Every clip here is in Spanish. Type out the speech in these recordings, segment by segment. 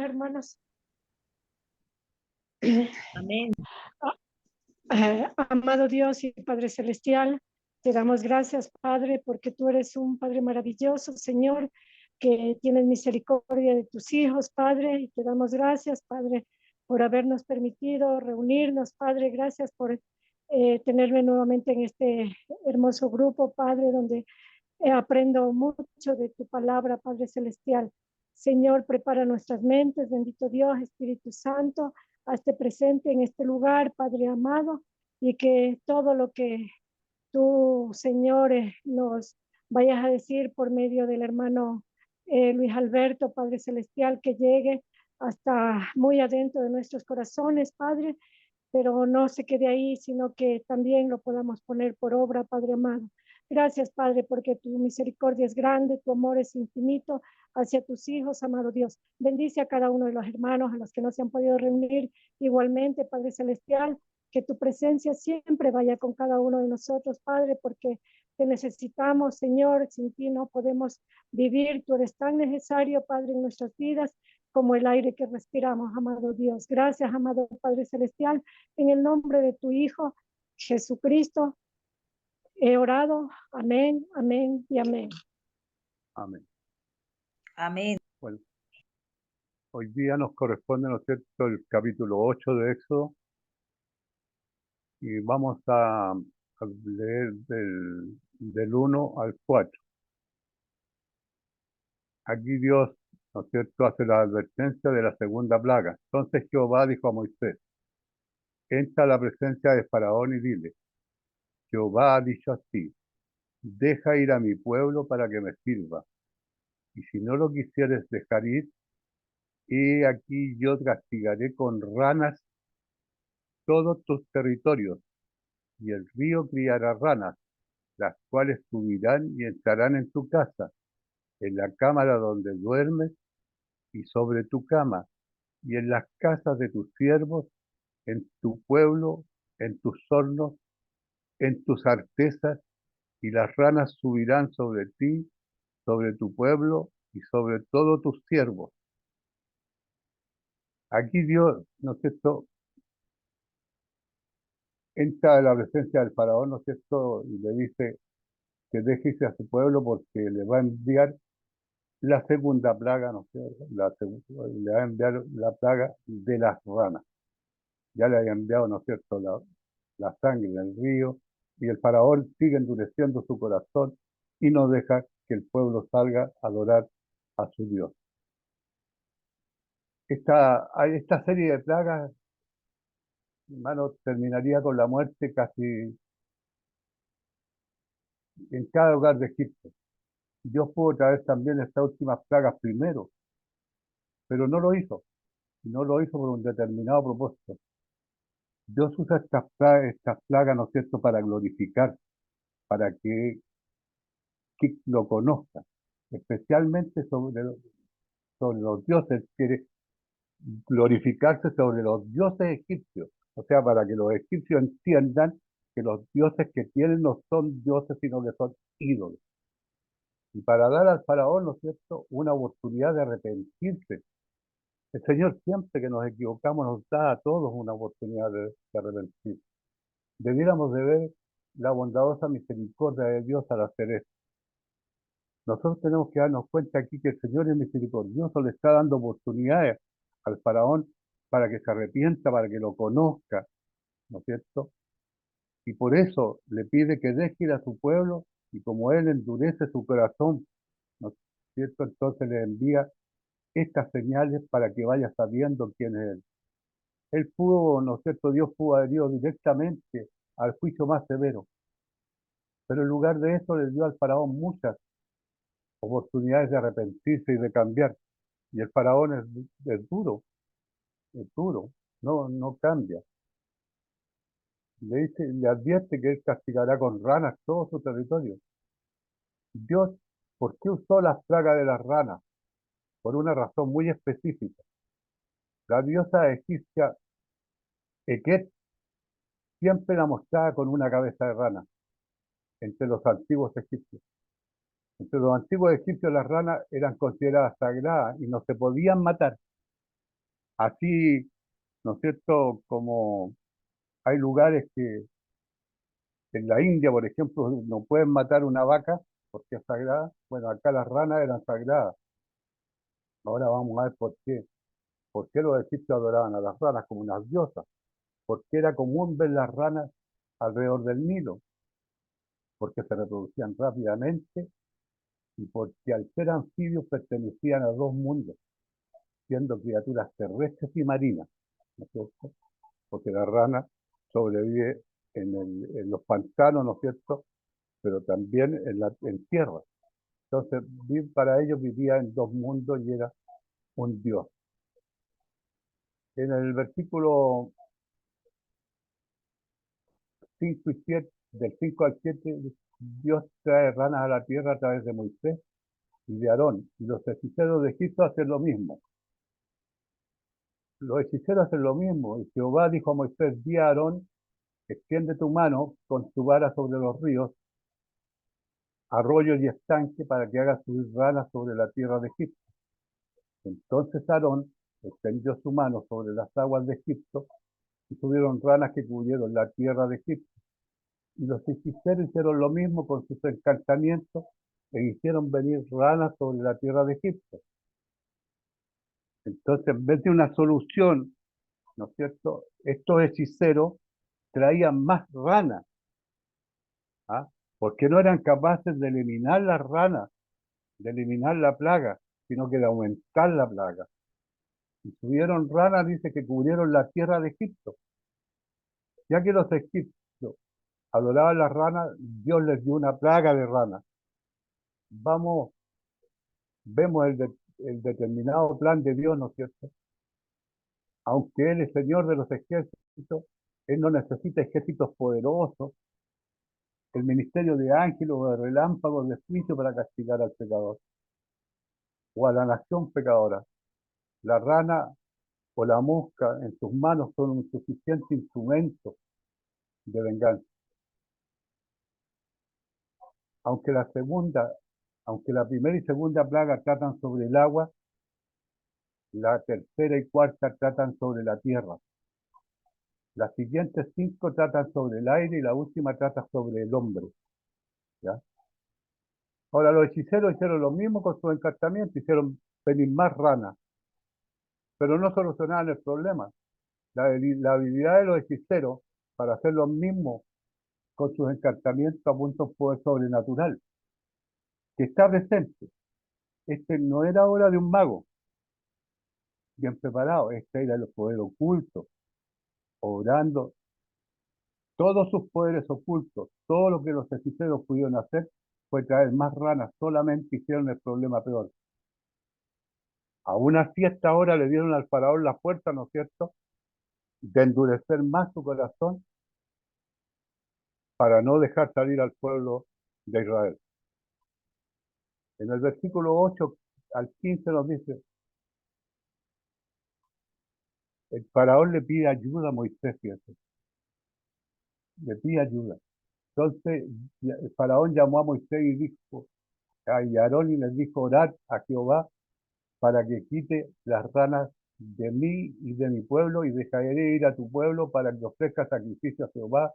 hermanos. Amén. Amado Dios y Padre Celestial, te damos gracias, Padre, porque tú eres un Padre maravilloso, Señor, que tienes misericordia de tus hijos, Padre, y te damos gracias, Padre, por habernos permitido reunirnos, Padre. Gracias por tenerme nuevamente en este hermoso grupo, Padre, donde aprendo mucho de tu palabra, Padre Celestial. Señor, prepara nuestras mentes, bendito Dios, Espíritu Santo, hazte presente en este lugar, Padre amado, y que todo lo que tú, Señor, nos vayas a decir por medio del hermano Luis Alberto, Padre Celestial, que llegue hasta muy adentro de nuestros corazones, Padre, pero no se quede ahí, sino que también lo podamos poner por obra, Padre amado. Gracias, Padre, porque tu misericordia es grande, tu amor es infinito hacia tus hijos, amado Dios. Bendice a cada uno de los hermanos, a los que no se han podido reunir igualmente, Padre Celestial, que tu presencia siempre vaya con cada uno de nosotros, Padre, porque te necesitamos, Señor. Sin ti no podemos vivir. Tú eres tan necesario, Padre, en nuestras vidas como el aire que respiramos, amado Dios. Gracias, amado Padre Celestial. En el nombre de tu Hijo, Jesucristo, he orado. Amén, amén y amén. Amén. Amén. Bueno, hoy día nos corresponde, ¿no es cierto?, el capítulo 8 de Éxodo, y vamos a leer del 1 al 4. Aquí Dios, ¿no es cierto?, hace la advertencia de la segunda plaga. Entonces Jehová dijo a Moisés: entra a la presencia de Faraón y dile: Jehová ha dicho así, deja ir a mi pueblo para que me sirva, y si no lo quisieres dejar ir, he aquí yo castigaré con ranas todos tus territorios, y el río criará ranas, las cuales subirán y entrarán en tu casa, en la cámara donde duermes, y sobre tu cama, y en las casas de tus siervos, en tu pueblo, en tus hornos, en tus artesas, y las ranas subirán sobre ti, sobre tu pueblo, y sobre todos tus siervos. Aquí Dios, ¿no es cierto?, entra a la presencia del faraón, ¿no es cierto?, y le dice que deje irse a su pueblo porque le va a enviar la segunda plaga, ¿no es cierto? Le va a enviar la plaga de las ranas. Ya le había enviado, ¿no es cierto?, la sangre en el río, y el faraón sigue endureciendo su corazón y no deja que el pueblo salga a adorar a su Dios. Esta serie de plagas, hermano, terminaría con la muerte casi en cada hogar de Egipto. Dios pudo traer también estas últimas plagas primero, pero no lo hizo. No lo hizo por un determinado propósito. Dios usa estas plagas, ¿no es cierto?, para glorificar, para que lo conozca, especialmente sobre los dioses. Quiere glorificarse sobre los dioses egipcios, o sea, para que los egipcios entiendan que los dioses que tienen no son dioses, sino que son ídolos. Y para dar al faraón, ¿no es cierto?, una oportunidad de arrepentirse. El Señor, siempre que nos equivocamos, nos da a todos una oportunidad de arrepentirse. Debiéramos de ver la bondadosa misericordia de Dios al hacer esto. Nosotros tenemos que darnos cuenta aquí que el Señor es misericordioso, le está dando oportunidades al faraón para que se arrepienta, para que lo conozca, ¿no es cierto? Y por eso le pide que deje ir a su pueblo, y como él endurece su corazón, ¿no es cierto?, entonces le envía estas señales para que vaya sabiendo quién es él. Él pudo, ¿no es cierto?, Dios pudo haber ido directamente al juicio más severo, pero en lugar de eso le dio al faraón muchas oportunidades de arrepentirse y de cambiar. Y el faraón es duro, no cambia. Le advierte que él castigará con ranas todo su territorio. Dios, ¿por qué usó las plagas de las ranas? Por una razón muy específica. La diosa egipcia Eket siempre la mostraba con una cabeza de rana entre los antiguos egipcios. Entre los antiguos egipcios las ranas eran consideradas sagradas y no se podían matar. Así, ¿no es cierto? Como hay lugares que en la India, por ejemplo, no pueden matar una vaca porque es sagrada. Bueno, acá las ranas eran sagradas. Ahora vamos a ver por qué. ¿Por qué los egipcios adoraban a las ranas como unas diosas? Porque era común ver las ranas alrededor del Nilo, porque se reproducían rápidamente y porque al ser anfibios pertenecían a dos mundos, siendo criaturas terrestres y marinas, ¿no es cierto? Porque la rana sobrevive en los pantanos, ¿no es cierto? Pero también en tierra. Entonces, para ellos vivía en dos mundos y era un dios. En el versículo 5 y 7, del 5 al 7, Dios trae ranas a la tierra a través de Moisés y de Aarón, y los hechiceros de Egipto hacen lo mismo. Los hechiceros hacen lo mismo, y Jehová dijo a Moisés: di a Aarón, extiende tu mano con tu vara sobre los ríos, arroyos y estanques, para que haga subir ranas sobre la tierra de Egipto. Entonces Aarón extendió su mano sobre las aguas de Egipto, y subieron ranas que cubrieron la tierra de Egipto. Y los hechiceros hicieron lo mismo con sus encantamientos, e hicieron venir ranas sobre la tierra de Egipto. Entonces, en vez de una solución, ¿no es cierto?, estos hechiceros traían más ranas, ¿ah? Porque no eran capaces de eliminar las ranas, de eliminar la plaga, sino que de aumentar la plaga. Y subieron ranas, dice, que cubrieron la tierra de Egipto. Ya que los egipcios adoraban las ranas, Dios les dio una plaga de ranas. Vemos el determinado plan de Dios, ¿no es cierto? Aunque Él es Señor de los ejércitos, Él no necesita ejércitos poderosos, el ministerio de ángeles o de relámpagos de juicio para castigar al pecador o a la nación pecadora. La rana o la mosca en sus manos son un suficiente instrumento de venganza. Aunque la primera y segunda plaga tratan sobre el agua, la tercera y cuarta tratan sobre la tierra. Las siguientes 5 tratan sobre el aire y la última trata sobre el hombre. ¿Ya? Ahora, los hechiceros hicieron lo mismo con sus encantamientos, hicieron venir más ranas, pero no solucionaban el problema. La habilidad de los hechiceros para hacer lo mismo con sus encantamientos apunta a un poder sobrenatural que está presente. Este no era obra de un mago bien preparado, este era el poder oculto, obrando todos sus poderes ocultos. Todo lo que los hechiceros pudieron hacer fue traer más ranas, solamente hicieron el problema peor. Aún así, hasta ahora le dieron al faraón la fuerza, ¿no es cierto?, de endurecer más su corazón para no dejar salir al pueblo de Israel. En el versículo 8 al 15 nos dice: el faraón le pide ayuda a Moisés, fíjate, le pide ayuda. Entonces el faraón llamó a Moisés y dijo, y a Aarón, y les dijo: orad a Jehová para que quite las ranas de mí y de mi pueblo, y dejaré ir a tu pueblo para que ofrezca sacrificio a Jehová.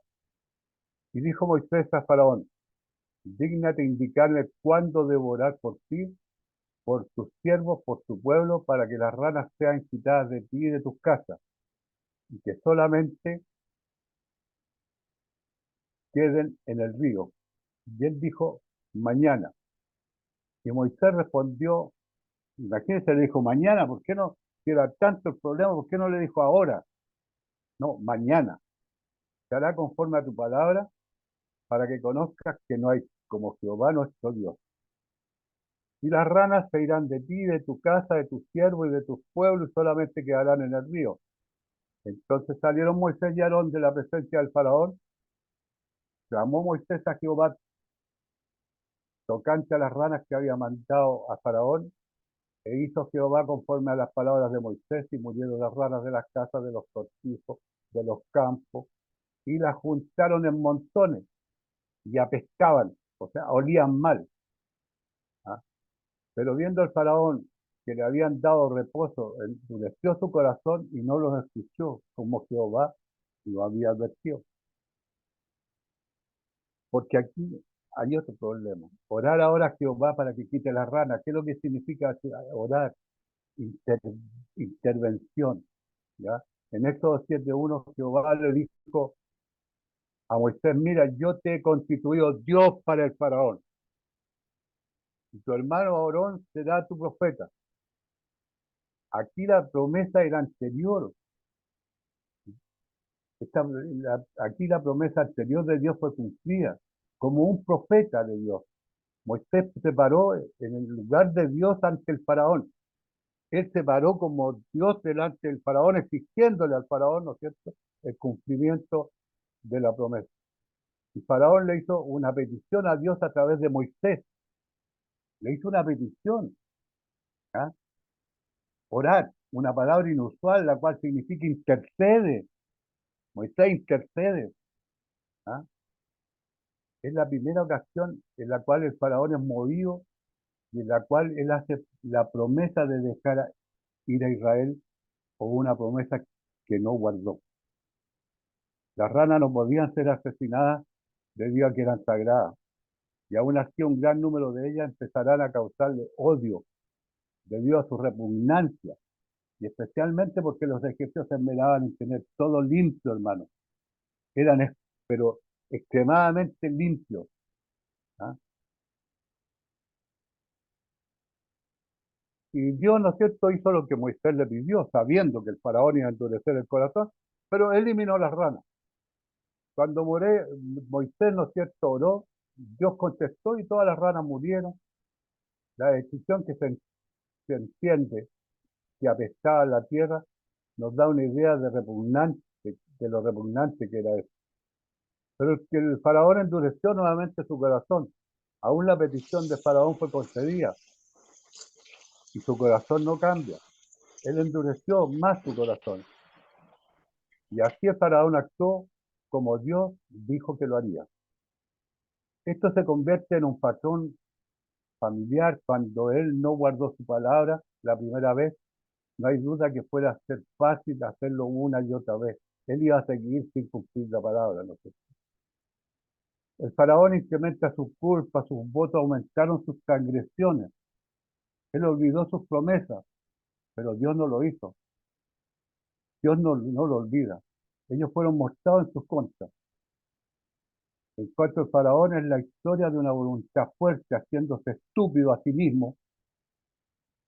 Y dijo Moisés a faraón: dígnate indicarme cuándo debo orar por ti, por tus siervos, por tu pueblo, para que las ranas sean quitadas de ti y de tus casas, y que solamente queden en el río. Y él dijo: mañana. Y Moisés respondió, imagínense, le dijo mañana. ¿Por qué no? Si era tanto el problema, ¿por qué no le dijo ahora? No, mañana. Se hará conforme a tu palabra, para que conozcas que no hay como Jehová nuestro Dios. Y las ranas se irán de ti, de tu casa, de tus siervos y de tus pueblos, y solamente quedarán en el río. Entonces salieron Moisés y Aarón de la presencia del faraón. Clamó Moisés a Jehová tocante a las ranas que había mandado a faraón, e hizo Jehová conforme a las palabras de Moisés, y murieron las ranas de las casas, de los cortijos, de los campos, y las juntaron en montones y apestaban, o sea, olían mal. ¿Ah? Pero viendo el faraón que le habían dado reposo, endureció su corazón y no los escuchó, como Jehová lo había advertido. Porque aquí hay otro problema. Orar ahora a Jehová para que quite la rana. ¿Qué es lo que significa orar? Intervención. ¿Ya? En Éxodo 7:1 Jehová le dijo a Moisés: mira, yo te he constituido Dios para el faraón. Y tu hermano Aarón será tu profeta. Aquí la promesa era anterior. Aquí la promesa anterior de Dios fue cumplida como un profeta de Dios. Moisés se paró en el lugar de Dios ante el faraón. Él se paró como Dios delante del faraón, exigiéndole al faraón, ¿no es cierto?, el cumplimiento de la promesa. Y faraón le hizo una petición a Dios a través de Moisés. Le hizo una petición. ¿Ah? Orar, una palabra inusual, la cual significa intercede. Moisés intercede. ¿Ah? Es la primera ocasión en la cual el faraón es movido y en la cual él hace la promesa de dejar ir a Israel, o una promesa que no guardó. Las ranas no podían ser asesinadas debido a que eran sagradas, y aún así un gran número de ellas empezarán a causarle odio debido a su repugnancia, y especialmente porque los egipcios se esmeraban en tener todo limpio, hermano. Eran, pero extremadamente limpios. ¿Ah? Y Dios, ¿no es cierto?, hizo lo que Moisés le pidió, sabiendo que el faraón iba a endurecer el corazón, pero eliminó las ranas. Cuando Moisés, ¿no es cierto?, oró, Dios contestó y todas las ranas murieron. La decisión que se entiende que apestaba la tierra nos da una idea de lo repugnante que era eso. Pero el faraón endureció nuevamente su corazón. Aún la petición de faraón fue concedida y su corazón no cambia. Él endureció más su corazón. Y así el faraón actuó como Dios dijo que lo haría. Esto se convierte en un patrón familiar cuando él no guardó su palabra la primera vez. No hay duda que fuera a ser fácil hacerlo una y otra vez. Él iba a seguir sin cumplir la palabra, ¿no sé? El faraón incrementa sus culpas, sus votos aumentaron sus transgresiones. Él olvidó sus promesas, pero Dios no lo hizo. Dios no lo olvida. Ellos fueron mostrados en sus contras. En cuanto al faraón, es la historia de una voluntad fuerte haciéndose estúpido a sí mismo.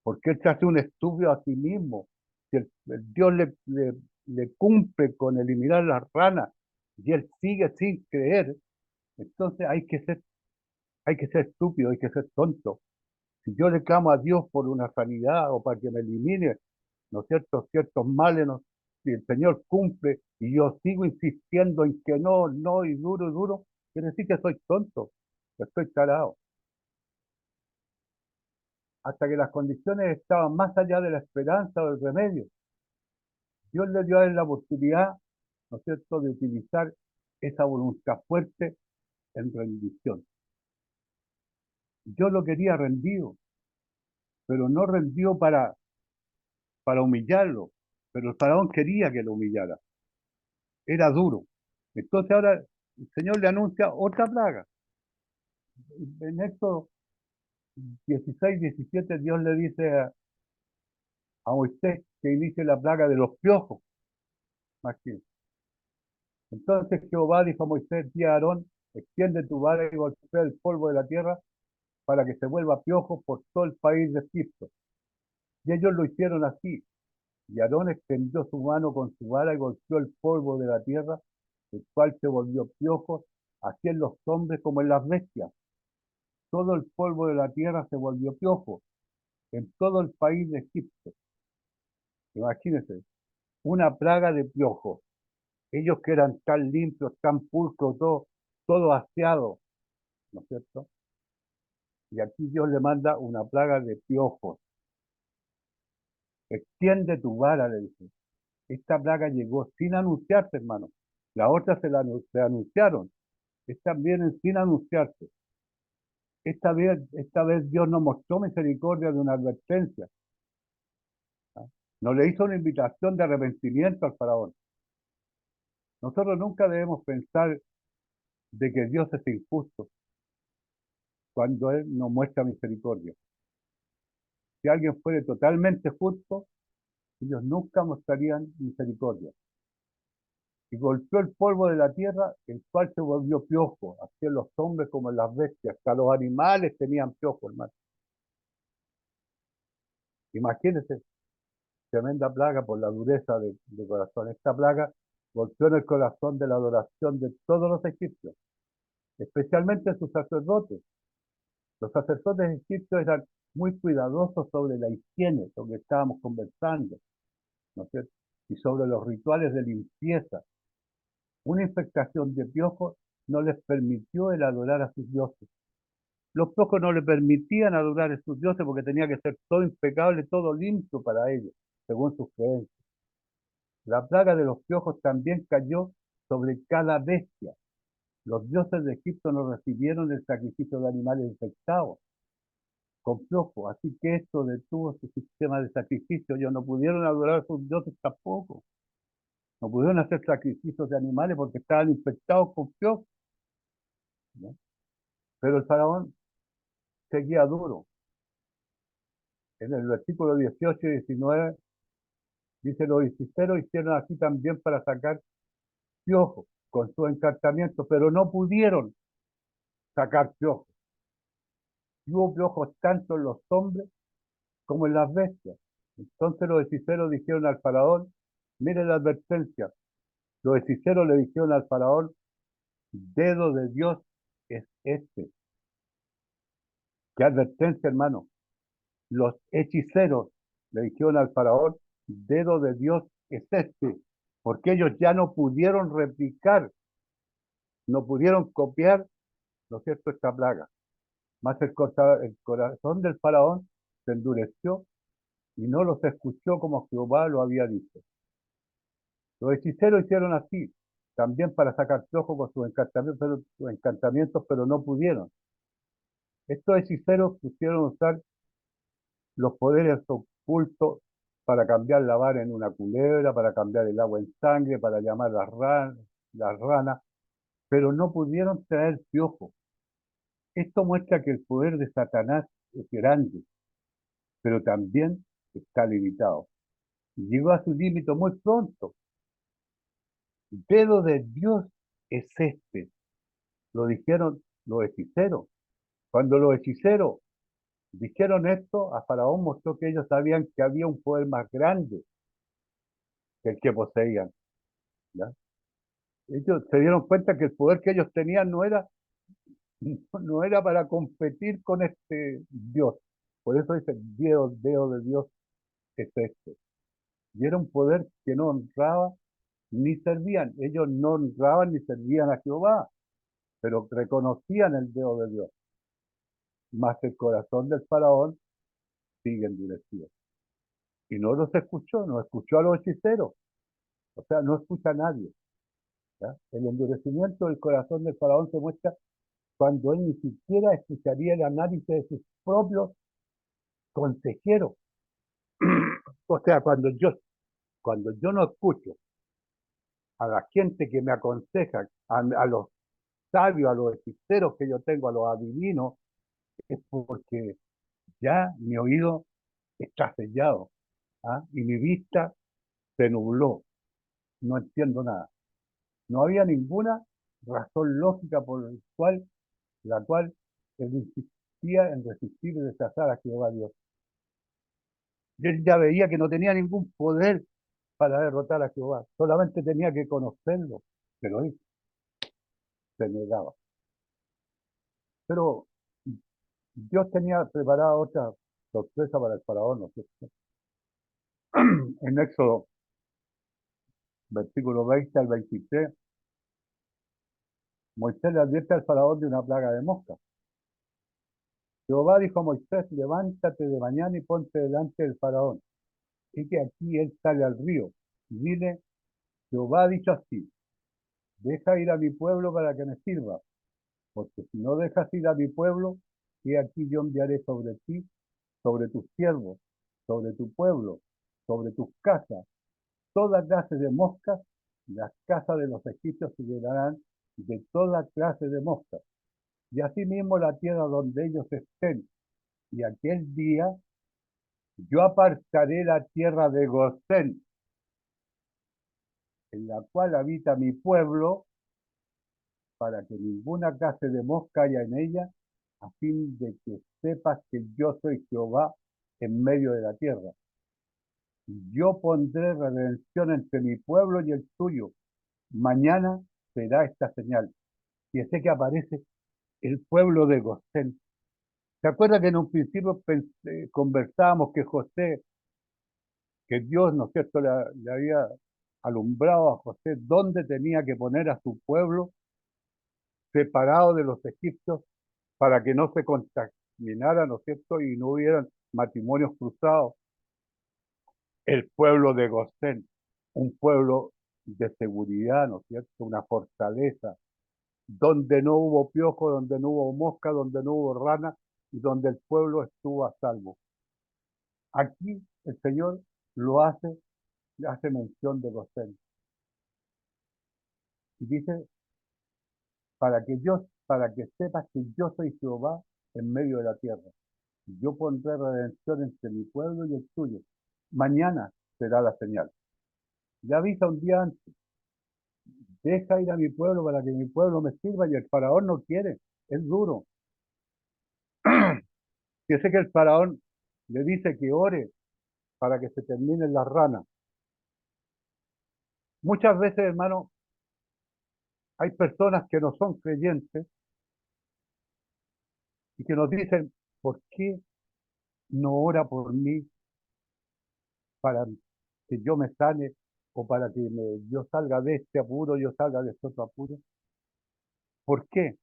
¿Por qué él se hace un estúpido a sí mismo? Si Dios le cumple con eliminar las ranas y él sigue sin creer, entonces hay que ser estúpido, hay que ser tonto. Si yo le clamo a Dios por una sanidad o para que me elimine, ¿no es cierto?, ciertos males, ¿no?, si el Señor cumple y yo sigo insistiendo en que no, no, y duro, quiere decir que soy tonto, que estoy tarado. Hasta que las condiciones estaban más allá de la esperanza o del remedio, Dios le dio a él la oportunidad, ¿no es cierto?, de utilizar esa voluntad fuerte en rendición. Dios lo quería rendido, pero no rendido para humillarlo, pero el faraón quería que lo humillara. Era duro. Entonces ahora el Señor le anuncia otra plaga. En Éxodo 16-17 Dios le dice a Moisés que inicie la plaga de los piojos. Imagínate. Entonces Jehová dijo a Moisés: di a Aarón, extiende tu vara y golpea el polvo de la tierra para que se vuelva piojo por todo el país de Egipto. Y ellos lo hicieron así. Y Aarón extendió su mano con su vara y golpeó el polvo de la tierra, el cual se volvió piojo, así en los hombres como en las bestias. Todo el polvo de la tierra se volvió piojo en todo el país de Egipto. Imagínense, una plaga de piojos. Ellos que eran tan limpios, tan pulcros, todo aseado, ¿no es cierto? Y aquí Dios le manda una plaga de piojos. Extiende tu vara, le dice. Esta plaga llegó sin anunciarse, hermano. La otra se anunciaron. Esta viene sin anunciarse. Esta vez Dios nos mostró misericordia de una advertencia. No le hizo una invitación de arrepentimiento al faraón. Nosotros nunca debemos pensar de que Dios es injusto cuando Él nos muestra misericordia. Si alguien fuera totalmente justo, ellos nunca mostrarían misericordia. Y golpeó el polvo de la tierra, el cual se volvió piojo, así en los hombres como en las bestias. Hasta los animales tenían piojo, hermano. Imagínense, tremenda plaga por la dureza de corazón. Esta plaga golpeó en el corazón de la adoración de todos los egipcios, especialmente sus sacerdotes. Los sacerdotes egipcios eran muy cuidadosos sobre la higiene, sobre lo que estábamos conversando, ¿no es cierto? Y sobre los rituales de limpieza. Una infectación de piojos no les permitió el adorar a sus dioses. Los piojos no le permitían adorar a sus dioses porque tenía que ser todo impecable, todo limpio para ellos, según sus creencias. La plaga de los piojos también cayó sobre cada bestia. Los dioses de Egipto no recibieron el sacrificio de animales infectados con piojos, así que esto detuvo su sistema de sacrificio. Ellos no pudieron adorar a sus dioses tampoco. No pudieron hacer sacrificios de animales porque estaban infectados con piojos, ¿no? Pero el faraón seguía duro. En el versículo 18 y 19 dice: los hechiceros hicieron así también para sacar piojos con su encantamiento, pero no pudieron sacar piojos. Y hubo piojos tanto en los hombres como en las bestias. Entonces los hechiceros dijeron al faraón: mire la advertencia. Los hechiceros le dijeron al faraón: dedo de Dios es este. ¿Qué advertencia, hermano? Los hechiceros le dijeron al faraón: dedo de Dios es este. Porque ellos ya no pudieron replicar, no pudieron copiar, ¿no es cierto?, esta plaga. Más el corazón del faraón se endureció y no los escuchó como Jehová lo había dicho. Los hechiceros hicieron así, también para sacar piojos con sus encantamientos, pero no pudieron. Estos hechiceros pusieron usar los poderes ocultos para cambiar la vara en una culebra, para cambiar el agua en sangre, para llamar las ranas, pero no pudieron traer piojos. Esto muestra que el poder de Satanás es grande, pero también está limitado. Y llegó a su límite muy pronto. El dedo de Dios es este. Lo dijeron los hechiceros. Cuando los hechiceros dijeron esto, a Faraón mostró que ellos sabían que había un poder más grande que el que poseían, ¿ya? Ellos se dieron cuenta que el poder que ellos tenían no era para competir con este Dios. Por eso dice: dedo de Dios es este. Y era un poder que no honraba ni servían. Ellos no honraban ni servían a Jehová, pero reconocían el dedo de Dios. Mas el corazón del faraón sigue endurecido. Y no los escuchó, no escuchó a los hechiceros. O sea, no escucha a nadie, ¿ya? El endurecimiento del corazón del faraón se muestra cuando él ni siquiera escucharía el análisis de sus propios consejeros. O sea, cuando yo no escucho a la gente que me aconseja, a los sabios, a los hechiceros que yo tengo, a los adivinos, es porque ya mi oído está sellado, ¿ah? Y mi vista se nubló, no entiendo nada. No había ninguna razón lógica por la cual él insistía en resistir y rechazar a Jehová Dios. Y él ya veía que no tenía ningún poder para derrotar a Jehová, solamente tenía que conocerlo, pero él se negaba. Pero Dios tenía preparada otra sorpresa para el faraón, ¿no es cierto? En Éxodo, versículo 20 al 23, Moisés le advierte al faraón de una plaga de moscas. Jehová dijo a Moisés: levántate de mañana y ponte delante del faraón, y que aquí él sale al río. Y dile: Jehová ha dicho así: deja ir a mi pueblo para que me sirva, porque si no dejas ir a mi pueblo, he aquí yo enviaré sobre ti, sobre tus siervos, sobre tu pueblo, sobre tus casas toda clase de moscas, las casas de los egipcios se llenarán de toda clase de moscas. Y asimismo la tierra donde ellos estén. Y aquel día yo apartaré la tierra de Gosén, en la cual habita mi pueblo, para que ninguna clase de mosca haya en ella, a fin de que sepas que yo soy Jehová en medio de la tierra. Yo pondré redención entre mi pueblo y el tuyo. Mañana será esta señal. Y sé que aparece el pueblo de Gosén. ¿Se acuerda que en un principio conversábamos que José, que Dios, ¿no es cierto?, le había alumbrado a José dónde tenía que poner a su pueblo separado de los egipcios para que no se contaminara, ¿no es cierto?, y no hubieran matrimonios cruzados. El pueblo de Gosén, un pueblo de seguridad, ¿no es cierto?, una fortaleza, donde no hubo piojo, donde no hubo mosca, donde no hubo rana, y donde el pueblo estuvo a salvo. Aquí el Señor le hace mención de Gosén. Y dice, para que sepas que yo soy Jehová en medio de la tierra. Yo pondré redención entre mi pueblo y el tuyo. Mañana será la señal. Le avisa un día antes. Deja ir a mi pueblo para que mi pueblo me sirva, y el faraón no quiere. Es duro. Fíjese que el faraón le dice que ore para que se terminen las ranas. Muchas veces, hermano, hay personas que no son creyentes y que nos dicen, ¿por qué no ora por mí para que yo me sane, o para que yo salga de este apuro, yo salga de este otro apuro? ¿Por qué?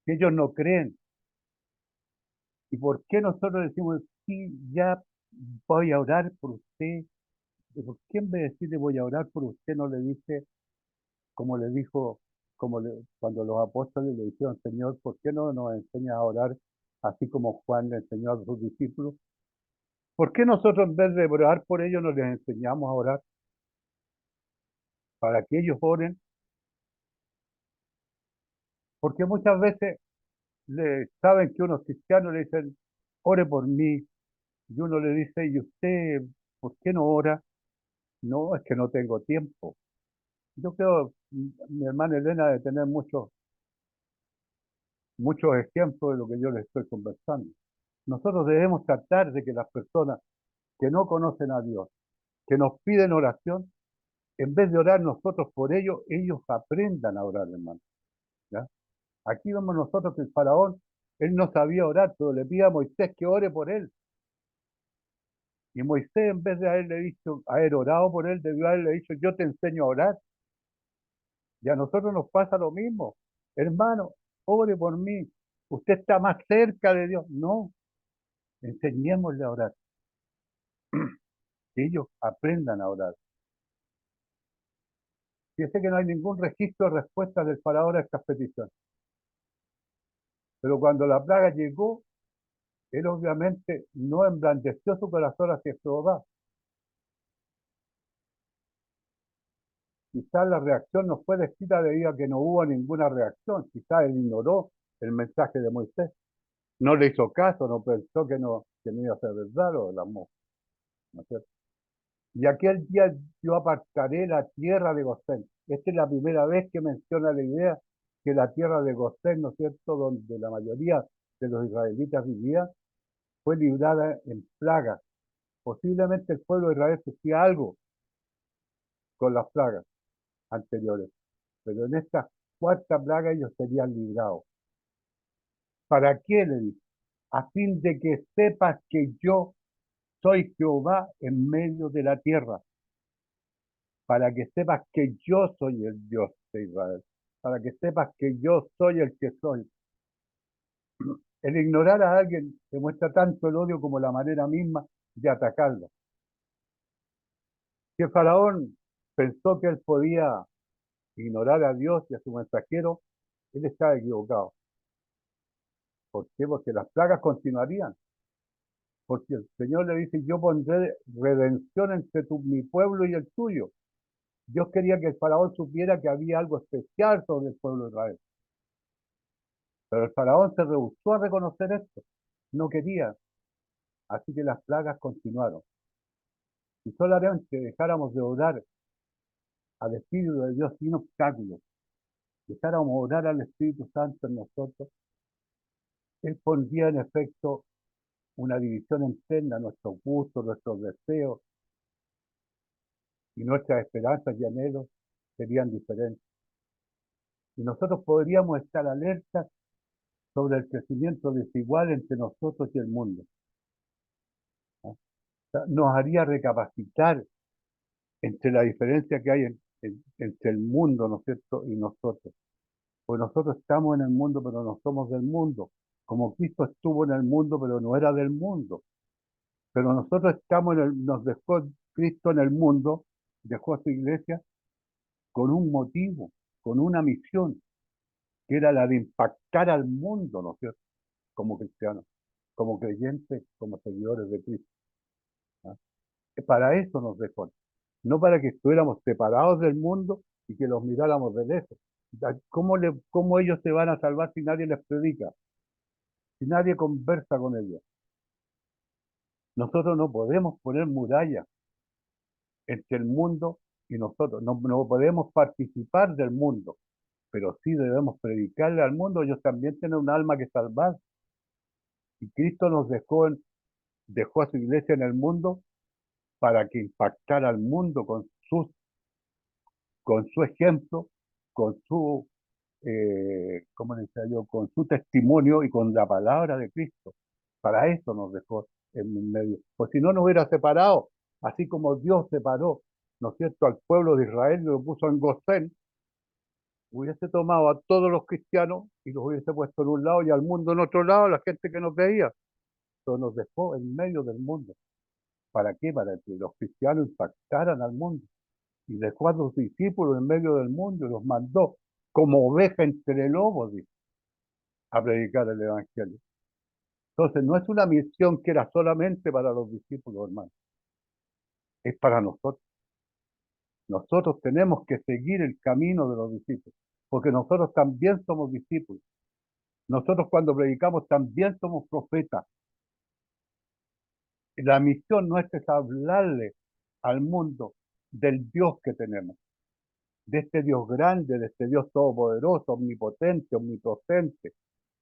Que ellos no creen. ¿Y por qué nosotros decimos, sí, ya voy a orar por usted? ¿Por qué en vez de decirle voy a orar por usted no le dice, como le dijo, cuando los apóstoles le dijeron, Señor, ¿por qué no nos enseñas a orar así como Juan le enseñó a sus discípulos? ¿Por qué nosotros en vez de orar por ellos no les enseñamos a orar para que ellos oren? Porque muchas veces saben que uno es cristiano, le dicen, ore por mí. Y uno le dice, ¿y usted por qué no ora? No, es que no tengo tiempo. Yo creo, mi hermana Elena de tener muchos ejemplos de lo que yo les estoy conversando. Nosotros debemos tratar de que las personas que no conocen a Dios, que nos piden oración, en vez de orar nosotros por ellos aprendan a orar, hermano. ¿Ya? Aquí vemos nosotros que el faraón, él no sabía orar, pero le pide a Moisés que ore por él. Y Moisés, en vez de haber orado por él, debió haberle dicho, yo te enseño a orar. Y a nosotros nos pasa lo mismo. Hermano, ore por mí. Usted está más cerca de Dios. No, enseñémosle a orar. Que ellos aprendan a orar. Fíjese que no hay ningún registro de respuesta del faraón a estas peticiones. Pero cuando la plaga llegó, él obviamente no emblandeció su corazón hacia Jehová. Quizás la reacción no fue descrita debido a que no hubo ninguna reacción. Quizás él ignoró el mensaje de Moisés. No le hizo caso, no pensó que no iba a ser verdad lo de las moscas, ¿no es cierto? Y aquel día yo apartaré la tierra de Gosén. Esta es la primera vez que menciona la idea que la tierra de Gosén, ¿no es cierto?, donde la mayoría de los israelitas vivían, fue librada en plagas. Posiblemente el pueblo de Israel sufría algo con las plagas anteriores, pero en esta cuarta plaga ellos serían librados. ¿Para qué? Le dice, a fin de que sepas que yo soy Jehová en medio de la tierra, para que sepas que yo soy el Dios de Israel, para que sepas que yo soy el que soy. El ignorar a alguien demuestra tanto el odio como la manera misma de atacarlo. Si el faraón pensó que él podía ignorar a Dios y a su mensajero, él estaba equivocado. ¿Por qué? Porque las plagas continuarían. porque el Señor le dice, yo pondré redención entre mi pueblo y el tuyo. Dios quería que el faraón supiera que había algo especial sobre el pueblo de Israel. Pero el faraón se rehusó a reconocer esto. No quería. Así que las plagas continuaron. Si solamente dejáramos de orar al Espíritu de Dios sin obstáculos, dejáramos orar al Espíritu Santo en nosotros, Él pondría en efecto una división interna, nuestros gustos, nuestros deseos y nuestras esperanzas y anhelos serían diferentes. Y nosotros podríamos estar alertas sobre el crecimiento desigual entre nosotros y el mundo. ¿No? O sea, nos haría recapacitar entre la diferencia que hay entre el mundo, ¿no es cierto?, y nosotros. Pues nosotros estamos en el mundo, pero no somos del mundo. Como Cristo estuvo en el mundo, pero no era del mundo. Pero nosotros estamos nos dejó Cristo en el mundo, dejó a su iglesia con un motivo, con una misión, que era la de impactar al mundo, ¿no es cierto?, como cristianos, como creyentes, como seguidores de Cristo. ¿Ah? Para eso nos dejó, no para que estuviéramos separados del mundo y que los miráramos de lejos. ¿Cómo ellos se van a salvar si nadie les predica? Si nadie conversa con ellos. Nosotros no podemos poner murallas entre el mundo y nosotros. No podemos participar del mundo, pero sí debemos predicarle al mundo. Ellos también tienen un alma que salvar. Y Cristo nos dejó a su iglesia en el mundo para que impactara al mundo con su ejemplo, con su, ¿cómo decía yo?, con su testimonio y con la palabra de Cristo. Para eso nos dejó en medio. Pues si no nos hubiera separado, así como Dios separó, ¿no es cierto?, al pueblo de Israel y lo puso en Gosén, hubiese tomado a todos los cristianos y los hubiese puesto en un lado y al mundo en otro lado, la gente que nos veía. Pero nos dejó en medio del mundo. ¿Para qué? Para que los cristianos impactaran al mundo. Y dejó a los discípulos en medio del mundo y los mandó como oveja entre lobos, dice, a predicar el Evangelio. Entonces, no es una misión que era solamente para los discípulos, hermanos. Es para nosotros. Nosotros tenemos que seguir el camino de los discípulos, porque nosotros también somos discípulos. Nosotros cuando predicamos también somos profetas. La misión nuestra es hablarle al mundo del Dios que tenemos, de este Dios grande, de este Dios todopoderoso, omnipotente, omnipotente,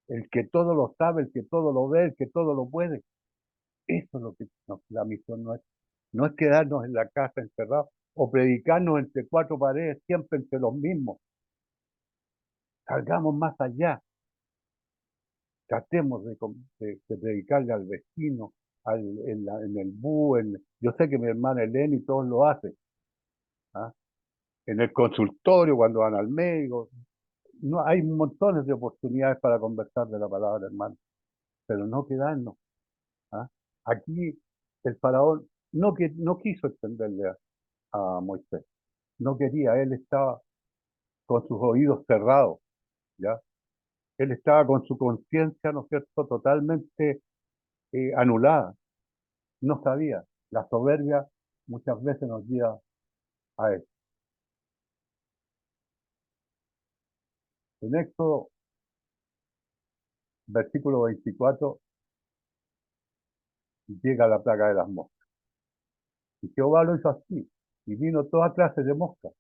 el que todo lo sabe, el que todo lo ve, el que todo lo puede. Eso es lo que la misión nuestra. No es quedarnos en la casa encerrados o predicarnos entre cuatro paredes, siempre entre los mismos. Salgamos más allá. Tratemos de predicarle al vecino, en el bus, yo sé que mi hermana Eleni todos lo hacen. ¿Ah? En el consultorio, cuando van al médico. No, hay montones de oportunidades para conversar de la palabra, hermano, pero no quedarnos. ¿Ah? Aquí el faraón no quiso extenderle a Moisés, no quería, él estaba con sus oídos cerrados, ¿ya? Él estaba con su conciencia, ¿no es cierto?, totalmente anulada, no sabía. La soberbia muchas veces nos lleva a eso. En Éxodo, versículo 24, llega la plaga de las moscas. Y Jehová lo hizo así, y vino toda clase de moscas.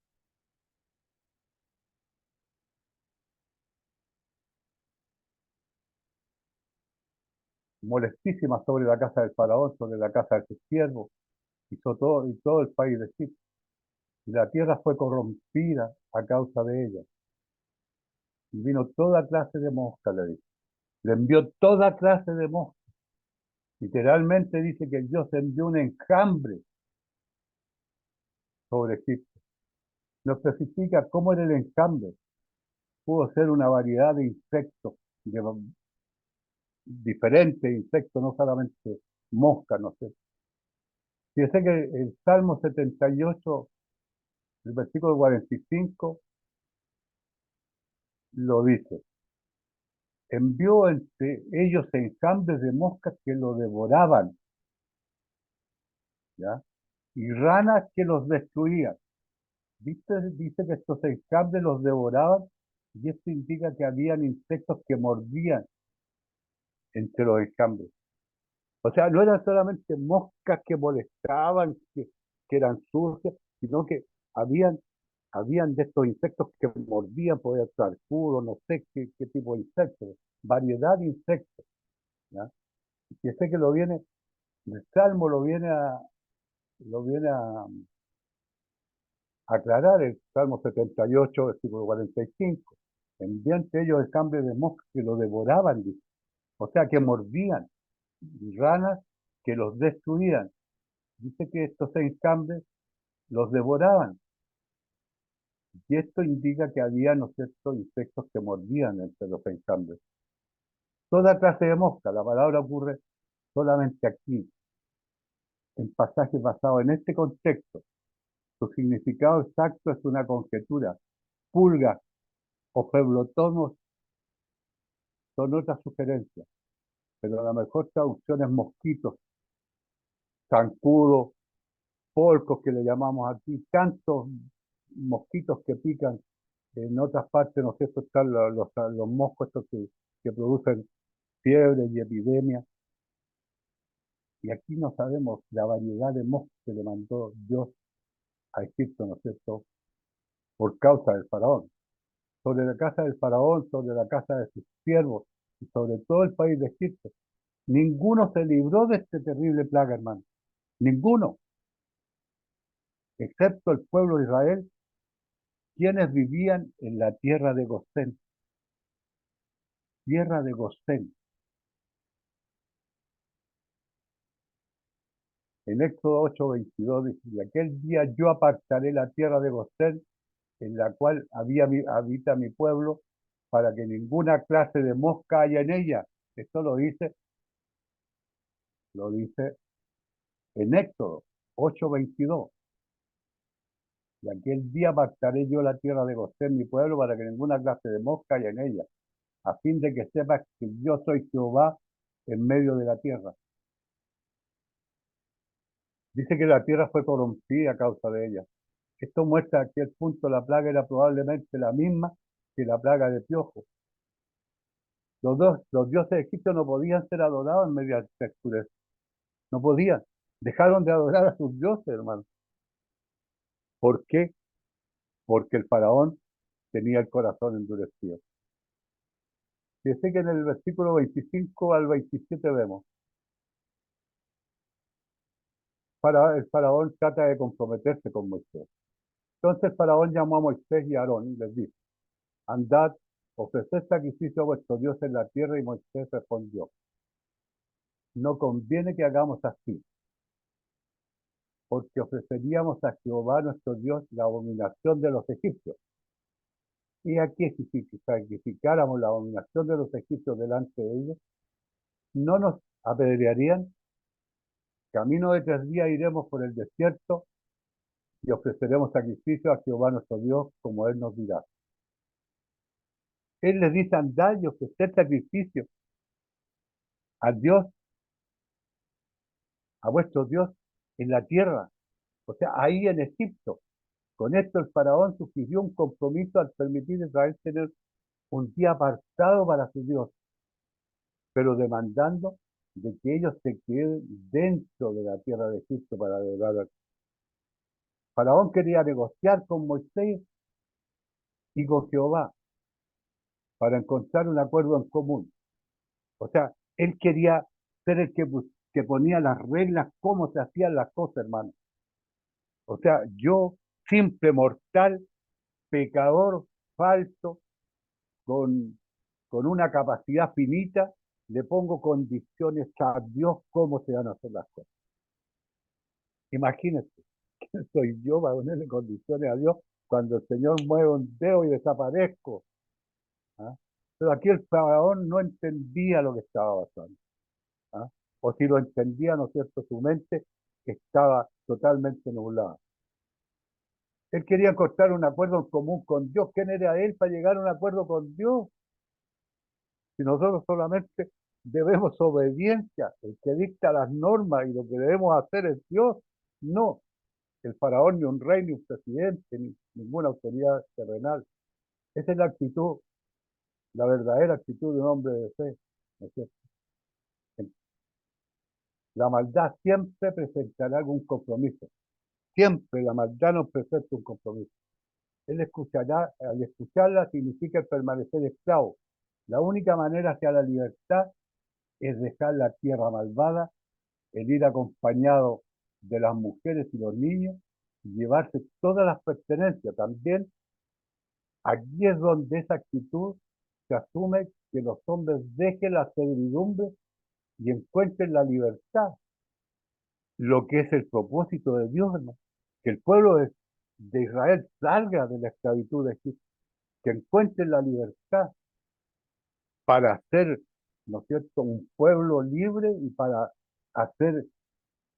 Molestísimas sobre la casa del faraón, sobre la casa de sus siervos, y todo el país de Egipto. Y la tierra fue corrompida a causa de ella. Y vino toda clase de moscas, le dice. Le envió toda clase de moscas. Literalmente dice que Dios envió un enjambre sobre Egipto. No especifica cómo era el enjambre. Pudo ser una variedad de insectos, diferentes insectos, no solamente moscas, no sé. Fíjese que el Salmo 78, el versículo 45, lo dice. Envió entre ellos enjambres de moscas que lo devoraban. ¿ya? Y ranas que los destruían. ¿Viste? Dice que estos enjambres los devoraban, y esto indica que habían insectos que mordían entre los enjambres. O sea, no eran solamente moscas que molestaban, que eran sucias, sino que habían, habían de estos insectos que mordían, podía ser arcudos, no sé qué tipo de insectos, variedad de insectos, ¿ya? Y que sé que el Salmo lo viene a aclarar, el Salmo 78, versículo 45. Enviante ellos el cambio de moscas que lo devoraban, dice. O sea, que mordían, y ranas que los destruían. Dice que estos enjambres los devoraban. Y esto indica que había, ¿no es cierto?, insectos que mordían entre los enjambres. Toda clase de mosca, la palabra ocurre solamente aquí, en pasajes basados en este contexto. Su significado exacto es una conjetura. Pulgas o feblotomos son otras sugerencias, pero la mejor traducción es mosquitos, zancudos, polcos que le llamamos aquí, tantos mosquitos que pican. En otras partes, ¿no es cierto?, están los moscos estos que producen fiebre y epidemias. Y aquí no sabemos la variedad de moscos que le mandó Dios a Egipto, ¿no es cierto?, por causa del faraón. Sobre la casa del faraón, sobre la casa de sus siervos y sobre todo el país de Egipto. Ninguno se libró de este terrible plaga, hermano. Ninguno, excepto el pueblo de Israel, quienes vivían en la tierra de Gosén. Tierra de Gosén. En Éxodo 8:22 dice: y aquel día yo apartaré la tierra de Gosén, en la cual habita mi pueblo, para que ninguna clase de mosca haya en ella. Esto lo dice en Éxodo 8:22. Y aquel día apartaré yo la tierra de Gosén, mi pueblo, para que ninguna clase de mosca haya en ella, a fin de que sepas que yo soy Jehová en medio de la tierra. Dice que la tierra fue corrompida a causa de ella. Esto muestra que el punto la plaga era probablemente la misma que la plaga de piojo. Los dioses egipcios no podían ser adorados en medio de texturas. No podían. Dejaron de adorar a sus dioses, hermano. ¿Por qué? Porque el faraón tenía el corazón endurecido. Fíjese que en el versículo 25 al 27 vemos: el faraón trata de comprometerse con Moisés. Entonces el faraón llamó a Moisés y a Aarón y les dijo: andad, ofreced sacrificio a vuestro Dios en la tierra. Y Moisés respondió: no conviene que hagamos así, porque ofreceríamos a Jehová nuestro Dios la abominación de los egipcios. Y aquí, si sacrificáramos la abominación de los egipcios delante de ellos, no nos apedrearían. Camino de 3 días iremos por el desierto y ofreceremos sacrificio a Jehová nuestro Dios, como él nos dirá. Él les dice: andad y ofrecer sacrificio a Dios, a vuestro Dios, en la tierra, o sea, ahí en Egipto. Con esto el faraón sugirió un compromiso al permitir a Israel tener un día apartado para su Dios, pero demandando de que ellos se queden dentro de la tierra de Egipto para adorar. Faraón quería negociar con Moisés y con Jehová para encontrar un acuerdo en común. O sea, él quería ser el que ponía las reglas, cómo se hacían las cosas, hermano. O sea, yo, simple mortal, pecador, falso, con una capacidad finita, le pongo condiciones a Dios cómo se van a hacer las cosas. Imagínense, ¿quién soy yo para ponerle condiciones a Dios cuando el Señor mueve un dedo y desaparezco? ¿Ah? Pero aquí el faraón no entendía lo que estaba pasando. ¿Ah? O si lo entendía, ¿no es cierto?, su mente estaba totalmente nublada. Él quería encontrar un acuerdo en común con Dios. ¿Quién era él para llegar a un acuerdo con Dios? Si nosotros solamente debemos obediencia, el que dicta las normas y lo que debemos hacer es Dios. No, el faraón ni un rey, ni un presidente, ni ninguna autoridad terrenal. Esa es la actitud, la verdadera actitud de un hombre de fe, ¿no es cierto? La maldad siempre presentará algún compromiso. Siempre la maldad nos presenta un compromiso. Él escuchará, al escucharla significa el permanecer esclavo. La única manera hacia la libertad es dejar la tierra malvada, el ir acompañado de las mujeres y los niños, y llevarse todas las pertenencias. También aquí es donde esa actitud se asume que los hombres dejen la servidumbre y encuentren la libertad, lo que es el propósito de Dios, ¿no? Que el pueblo de Israel salga de la esclavitud de Egipto, que encuentren la libertad para ser, ¿no es cierto?, un pueblo libre y para hacer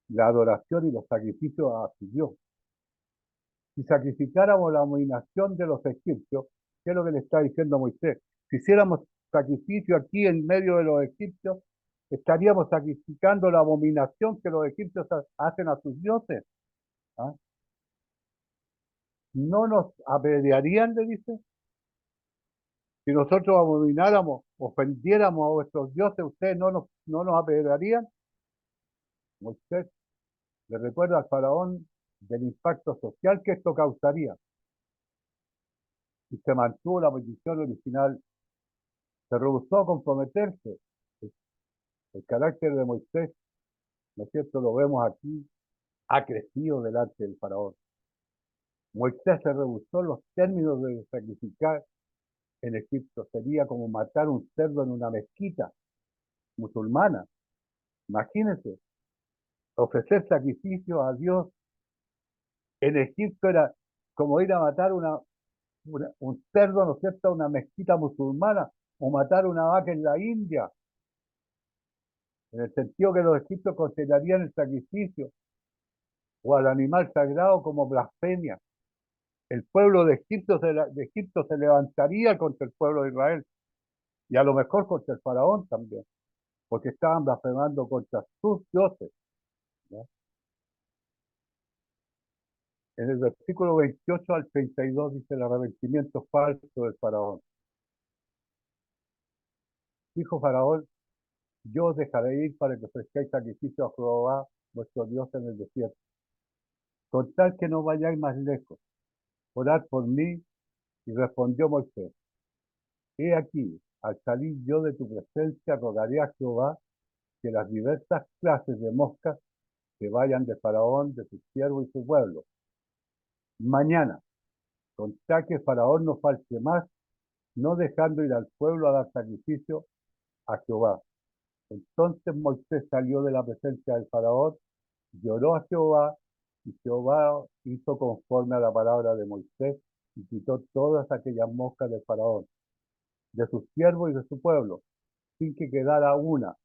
la adoración y los sacrificios a su Dios. Si sacrificáramos la abominación de los egipcios, ¿qué es lo que le está diciendo Moisés? Si hiciéramos sacrificio aquí en medio de los egipcios, estaríamos sacrificando la abominación que los egipcios hacen a sus dioses. ¿Ah? ¿No nos apedrearían, le dice? Si nosotros abomináramos, ofendiéramos a vuestros dioses, ¿ustedes no nos apedrearían? Moisés le recuerda al faraón del impacto social que esto causaría. Y se mantuvo la posición original, se rehusó a comprometerse. El carácter de Moisés, ¿no es cierto?, lo vemos aquí, ha crecido delante del faraón. Moisés se rehusó los términos de sacrificar en Egipto. Sería como matar un cerdo en una mezquita musulmana. Imagínense, ofrecer sacrificio a Dios en Egipto era como ir a matar un cerdo, ¿no es cierto?, a una mezquita musulmana, o matar una vaca en la India, en el sentido que los egipcios considerarían el sacrificio o al animal sagrado como blasfemia. El pueblo de Egipto se levantaría contra el pueblo de Israel, y a lo mejor contra el faraón también, porque estaban blasfemando contra sus dioses, ¿no? En el versículo 28 al 32 dice el arrepentimiento falso del faraón. Dijo faraón: yo os dejaré ir para que ofrezcáis sacrificio a Jehová vuestro Dios en el desierto, con tal que no vayáis más lejos. Orad por mí. Y respondió Moisés: he aquí, al salir yo de tu presencia, rogaré a Jehová que las diversas clases de moscas se vayan de Faraón, de su siervo y su pueblo. Mañana, con tal que Faraón no falte más, no dejando ir al pueblo a dar sacrificio a Jehová. Entonces Moisés salió de la presencia del Faraón, lloró a Jehová, y Jehová hizo conforme a la palabra de Moisés, y quitó todas aquellas moscas del Faraón, de sus siervos y de su pueblo, sin que quedara una.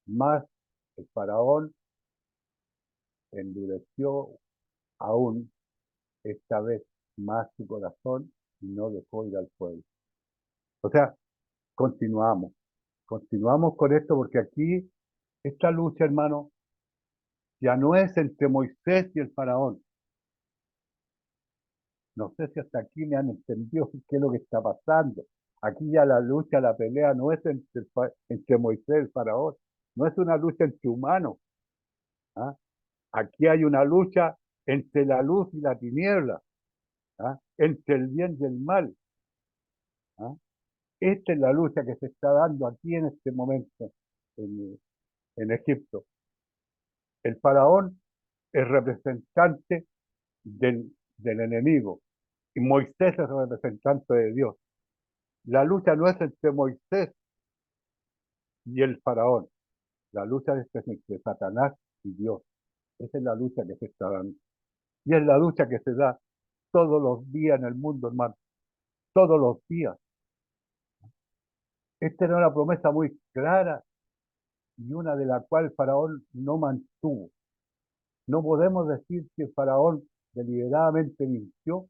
Mas el Faraón endureció aún esta vez más su corazón y no dejó ir al pueblo. O sea, continuamos con esto, porque aquí esta lucha, hermano, ya no es entre Moisés y el faraón. No sé si hasta aquí me han entendido qué es lo que está pasando. Aquí ya la lucha, la pelea no es entre Moisés y el faraón, no es una lucha entre humanos. ¿Ah? Aquí hay una lucha entre la luz y la tiniebla, ¿ah? Entre el bien y el mal. ¿Ah? Esta es la lucha que se está dando aquí en este momento en Egipto. El faraón es representante del enemigo y Moisés es representante de Dios. La lucha no es entre Moisés y el faraón, la lucha es entre Satanás y Dios. Esa es la lucha que se está dando. Y es la lucha que se da todos los días en el mundo, hermano. Todos los días. Esta era una promesa muy clara y una de la cual el faraón no mantuvo. No podemos decir que el faraón deliberadamente mintió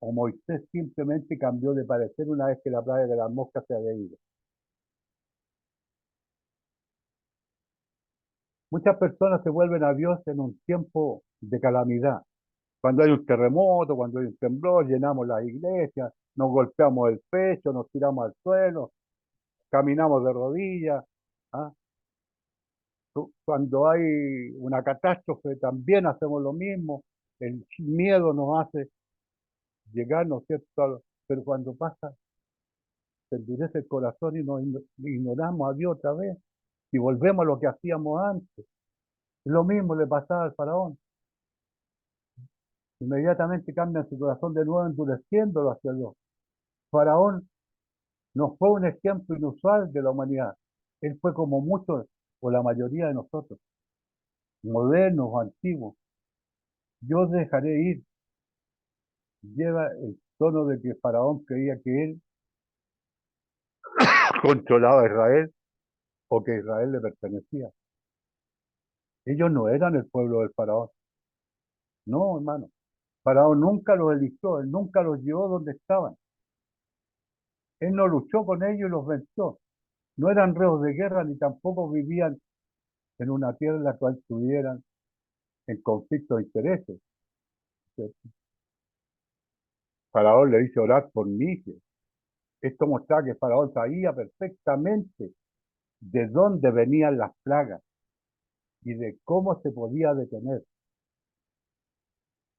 o Moisés simplemente cambió de parecer una vez que la plaga de las moscas se había ido. Muchas personas se vuelven a Dios en un tiempo de calamidad. Cuando hay un terremoto, cuando hay un temblor, llenamos las iglesias, nos golpeamos el pecho, nos tiramos al suelo, caminamos de rodillas. ¿Ah? Cuando hay una catástrofe también hacemos lo mismo. El miedo nos hace llegar, ¿no es cierto? Pero cuando pasa, se endurece el corazón y nos ignoramos a Dios otra vez y volvemos a lo que hacíamos antes. Lo mismo le pasaba al faraón. Inmediatamente cambia su corazón de nuevo, endureciéndolo hacia Dios. Faraón no fue un ejemplo inusual de la humanidad. Él fue como muchos o la mayoría de nosotros, modernos o antiguos. Yo dejaré ir. Lleva el tono de que Faraón creía que él controlaba a Israel o que Israel le pertenecía. Ellos no eran el pueblo del Faraón. No, hermano. Faraón nunca los eligió, él nunca los llevó donde estaban. Él no luchó con ellos y los venció. No eran reos de guerra ni tampoco vivían en una tierra en la cual estuvieran en conflicto de intereses. Faraón le dice orar por Níger. Esto mostraba que Faraón sabía perfectamente de dónde venían las plagas y de cómo se podía detener,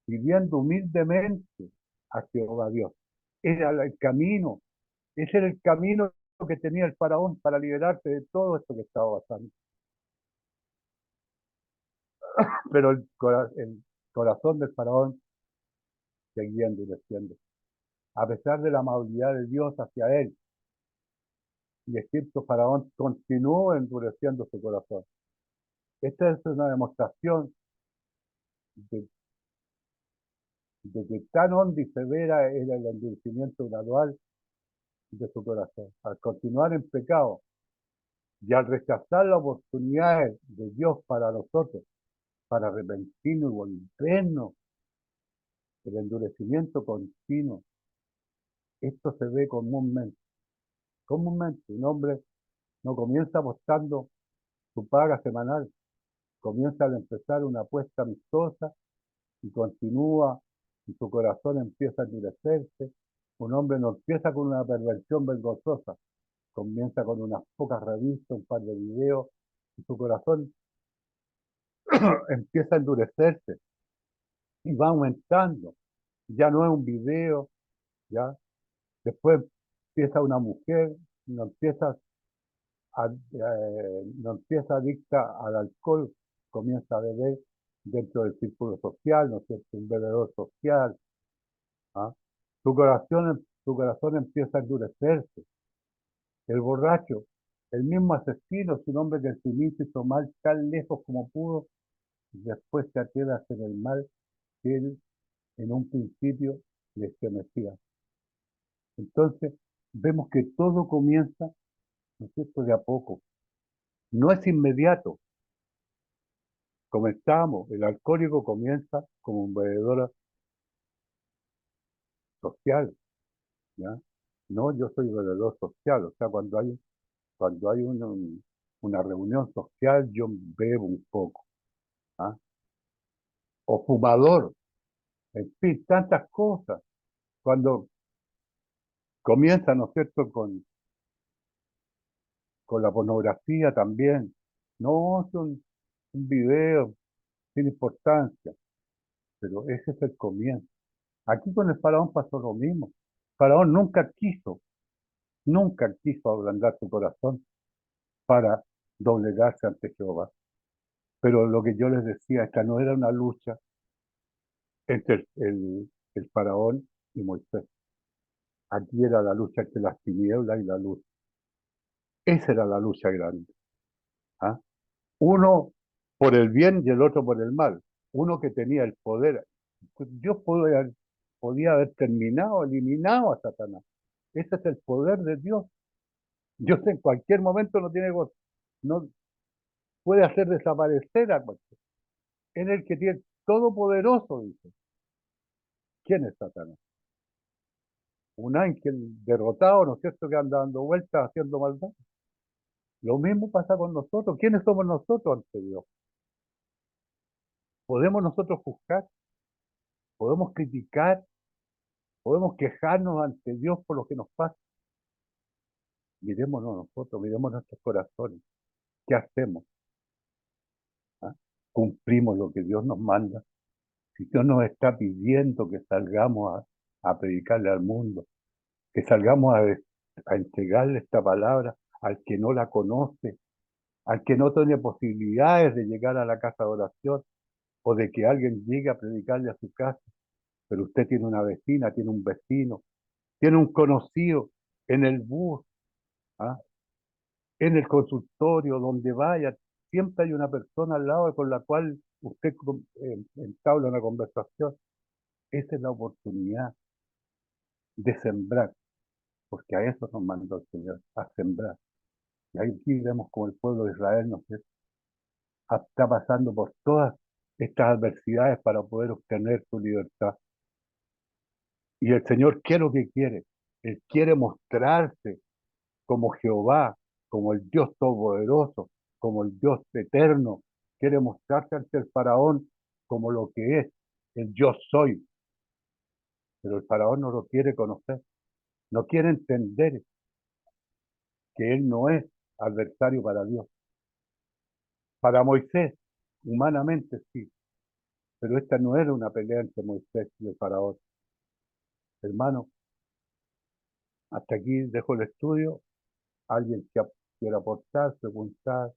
viviendo humildemente a Jehová Dios. Era el camino, ese era el camino que tenía el faraón para liberarse de todo esto que estaba pasando. Pero el corazón del faraón seguía endureciendo, a pesar de la amabilidad de Dios hacia él. Y Egipto, faraón, continuó endureciendo su corazón. Esta es una demostración de que tan honda y severa era el endurecimiento gradual de su corazón. Al continuar en pecado y al rechazar las oportunidades de Dios para nosotros, para arrepentirnos y volvernos, el endurecimiento continuo, esto se ve comúnmente. Comúnmente un hombre no comienza apostando su paga semanal, comienza al empezar una apuesta amistosa y continúa y su corazón empieza a endurecerse. Un hombre no empieza con una perversión vergonzosa, comienza con unas pocas revistas, un par de videos, y su corazón empieza a endurecerse y va aumentando. Ya no es un video, ya. Después empieza una mujer, no empieza, no empieza adicta al alcohol, comienza a beber dentro del círculo social, ¿no es cierto? Un bebedor social. ¿Ah? Su corazón empieza a endurecerse. El borracho, el mismo asesino, es un hombre que en su inicio hizo mal tan lejos como pudo, y después se atreve a hacer el mal que él en un principio le estremecía. Entonces, vemos que todo comienza, ¿no es cierto?, de a poco. No es inmediato. Comenzamos, el alcohólico comienza como un bebedor social, ¿ya? No, yo soy bebedor social, o sea, cuando hay una reunión social, yo bebo un poco, ¿ah? O fumador, en fin, tantas cosas. Cuando comienza, ¿no es cierto?, con la pornografía también. No, son un video sin importancia, pero ese es el comienzo. Aquí con el faraón pasó lo mismo. Faraón nunca quiso ablandar su corazón para doblegarse ante Jehová. Pero lo que yo les decía, esta no era una lucha entre el faraón y Moisés. Aquí era la lucha entre las tinieblas y la luz. Esa era la lucha grande. ¿Ah? Uno por el bien y el otro por el mal. Uno que tenía el poder. Dios podía haber terminado, eliminado a Satanás. Ese es el poder de Dios. Dios en cualquier momento no puede hacer desaparecer a cualquiera. Es el que tiene todopoderoso, dice. ¿Quién es Satanás? Un ángel derrotado, ¿no es cierto?, que anda dando vueltas haciendo maldad. Lo mismo pasa con nosotros. ¿Quiénes somos nosotros ante Dios? ¿Podemos nosotros juzgar? ¿Podemos criticar? ¿Podemos quejarnos ante Dios por lo que nos pasa? Mirémonos nosotros, miremos nuestros corazones. ¿Qué hacemos? ¿Ah? ¿Cumplimos lo que Dios nos manda? Si Dios nos está pidiendo que salgamos a predicarle al mundo, que salgamos a entregarle esta palabra al que no la conoce, al que no tiene posibilidades de llegar a la casa de oración o de que alguien llegue a predicarle a su casa, pero usted tiene una vecina, tiene un vecino, tiene un conocido en el bus, ¿ah? En el consultorio, donde vaya, siempre hay una persona al lado con la cual usted entabla una conversación. Esa es la oportunidad de sembrar, porque a eso nos mandó el Señor, a sembrar. Y aquí vemos como el pueblo de Israel está pasando por todas estas adversidades para poder obtener su libertad. Y el Señor, ¿qué es lo que quiere? Él quiere mostrarse como Jehová, como el Dios todopoderoso, como el Dios eterno. Quiere mostrarse ante el faraón como lo que es el yo soy. Pero el faraón no lo quiere conocer, no quiere entender que él no es adversario para Dios. Para Moisés, humanamente sí, pero esta no era una pelea entre Moisés y el faraón. Hermano, hasta aquí dejo el estudio. Alguien que quiera aportar, preguntar,